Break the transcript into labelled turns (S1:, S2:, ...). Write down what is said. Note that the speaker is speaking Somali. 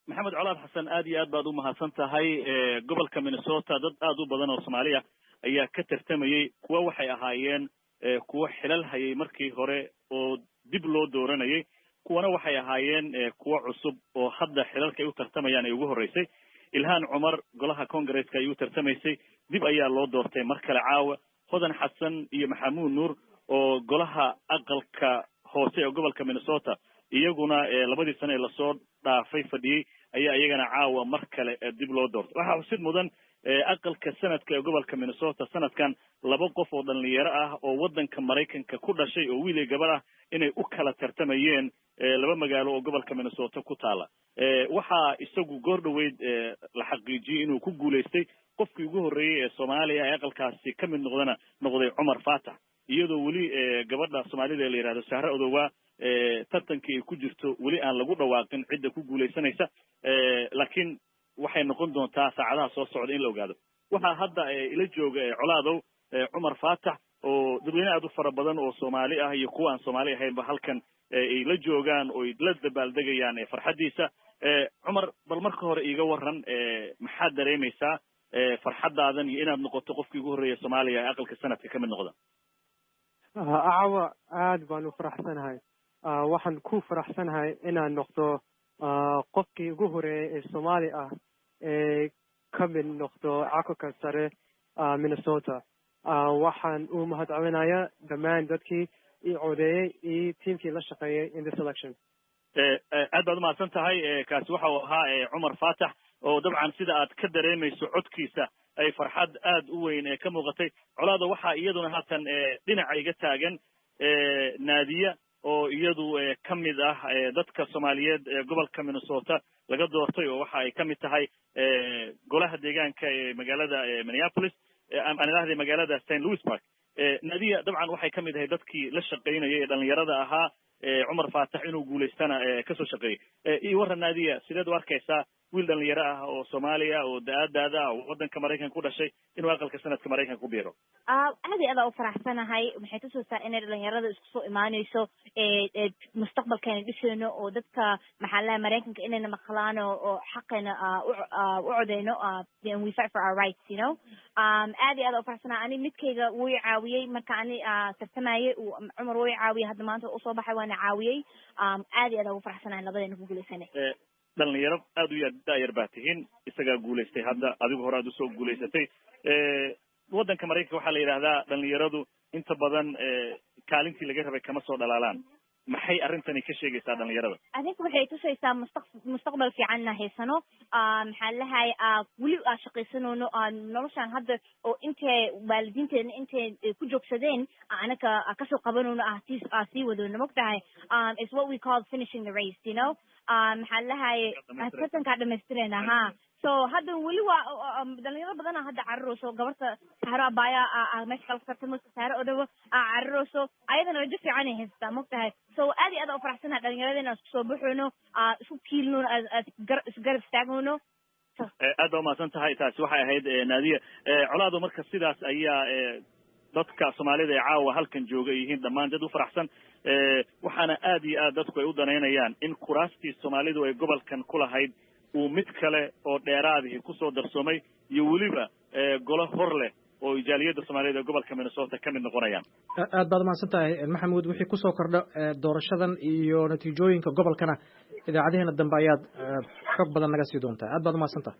S1: maxamed colaad xasan aad iyo aad baad u mahadsan tahay. gobolka Minnesota dad aad u badan oo Soomaali ah ayaa ka tartamayay. kuwa waxay ahaayeen kuwa xilal hayay markii hore oo dib loo dooranayay, kuwana waxay ahaayeen kuwa cusub oo hadda xilalka ay u tartamayaan ay ugu horeysay. ilhaan cumar golaha Congress-ka ay u tartamaysay, dib ayaa loo doortay mar kale caawa. hodan xasan iyo maxamuud nuur oo golaha aqalka hoose ee gobolka Minnesota iyaguna labadii sano ee la soo dhaafay fadhiyay ayaa iyagana caawa mar kale dib loo doortay. waxa xusid mudan aqalka sanadka ee gobolka Minnesota sanadkan 2 qof oo dhalinyaro ah oo wadanka Mareykanka ku dhashay oo wiil iyo gabar ah inay u kala tartamayeen 2 magaalo oo gobolka Minnesota ku taala. waxa isagu goordhaweyd la xaqiijiyay inuu ku guuleystay qofkii ugu horeeyay ee Soomaaliya ee aqalkaasi ka mid noqday Cumar Faatax, iyadoo weli gabadha Soomaalida la yiraahdo Sahra Odowa tartankii ku jirto weli aan lagu dhawaaqin cidda ku guuleysanaysa, laakiin waxay noqon doontaa saacadaha soo socda in la ogaado. waxa hadda ila jooga Colaadow Cumar Faatax oo dadweyne aad u fara badan oo Soomaali ah iyo kuwa aan Soomaali ahaynba halkan ay la joogaan oo la dabaaldegayaan farxadiisa. Cumar, bal marka hore iiga waran maxaad dareemaysaa farxadaadan iyo inaad noqoto qofkii ugu horeeyay Soomaaliya ee aqalka sanadka ka mid noqda?
S2: Caawa aad baan u faraxsanahay. waxaan ku faraxsanahay inaan noqdo qofkii ugu horeeyay ee Soomaali ah ee ka mid noqdo aqalka sare Minnesota. waxaan u mahadcelinayaa dhammaan dadkii i codeeyay iyo tiimkii la shaqeeyay in this election.
S1: aad baad u mahadsan tahay. kaasi waxa uu ahaa Cumar Faatax oo dabcan sida aad ka dareemayso codkiisa ay farxad aad u weyn ka muuqatay. Colaado waxa iyaduna haatan dhinaca iga taagan Naadiya oo iyadu ka mid ah dadka Soomaaliyeed ee gobolka Minnesota laga doortay oo waxa ay ka mid tahay golaha deegaanka ee magaalada Minneapolis ee magaalada St. Louis Park. Naadiya dabcan waxay ka mid tahay dadkii la shaqeynayay ee dhalinyarada ahaa Cumar Faatax inuu guuleystana ka soo shaqeeyay. iyo waran Naadiya, sideed u arkaysaa wiil dhalinyaro ah oo Soomaaliya oo daadaada oo wadanka Mareykanka ku dhashay inuu aqalka sanadka Mareykanka ku biiro?
S3: aad iyo aad u faraxsanahay. waxay tusaysaa in dhalinyarada isku soo imaanayso mustaqbalkeena dhisayno oo dadka maxallaha Mareykanka inayna maqlaan oo xaqeena u codeyno and we fight for our rights, you know. aad iyo aad u faraxsanahay. ani midkayga wuu caawiyay marka ani tartamayay Cumar wuu caawiyay, hadda maanta u soo baxay waana caawiyay. aad iyo aad u faraxsanahay labadeena ku guuleysanay.
S1: dhalinyaro aad u yar baa tihiin, isagaa guuleystay hadda, adigu hore aad usoo guuleysatay. wadanka Mareykanka waxaa la yidhaahdaa dhalinyaradu inta badan kaalintii laga rabay kama soo dhalaalaan. maxay arrintani ka sheegaysaa dhalinyarada? adinku waxay tusaysaa mustaqbal fiicanna haysano. maxaa lahay weli shaqaysanoono noloshaan hadda oo intay waalidiinteena intay ku joogsadeen anaka kasoo qabanoono sii wadoono mogtahay. It's what we call finishing the race, you know. maxaa lahay tartankaa dhamaystirayna ha. so hadda weli waa dhalinyaro badan hadda cararayso. gabarta Sahra Abaya meesha kala tartamayso, Sahra Odowa cararayso, ayadana rajo fiican ay haystaa mogtahay. so aad iyo aad u faraxsanahay dhalinyaradena isku soo baxoono, isku kiilno, isgarab istaagno. aad baa umahadsan tahay. taasi waxay ahayd Naadiya. Colaado, marka sidaas ayaa dadka Soomaalida ee caawa halkan jooga yihiin dhammaan dad u faraxsan. waxaana aad iyo aad dadku ay u daneynayaan in kuraastii Soomaalidu ay gobolkan ku lahayd uu mid kale oo dheeraadii ku soo darsoomay iyo weliba golo hor leh oo ijaaliyada Soomaaliyeed ee gobolka Minnesota ka mid noqonayaan.
S4: aad baad umahadsan tahay Maxamuud. wixii ku soo kordha doorashadan iyo natiijooyinka gobolkana idaacadaheena dambe ayaad xog badan naga sii doontaa. aad baad umahadsan tahay.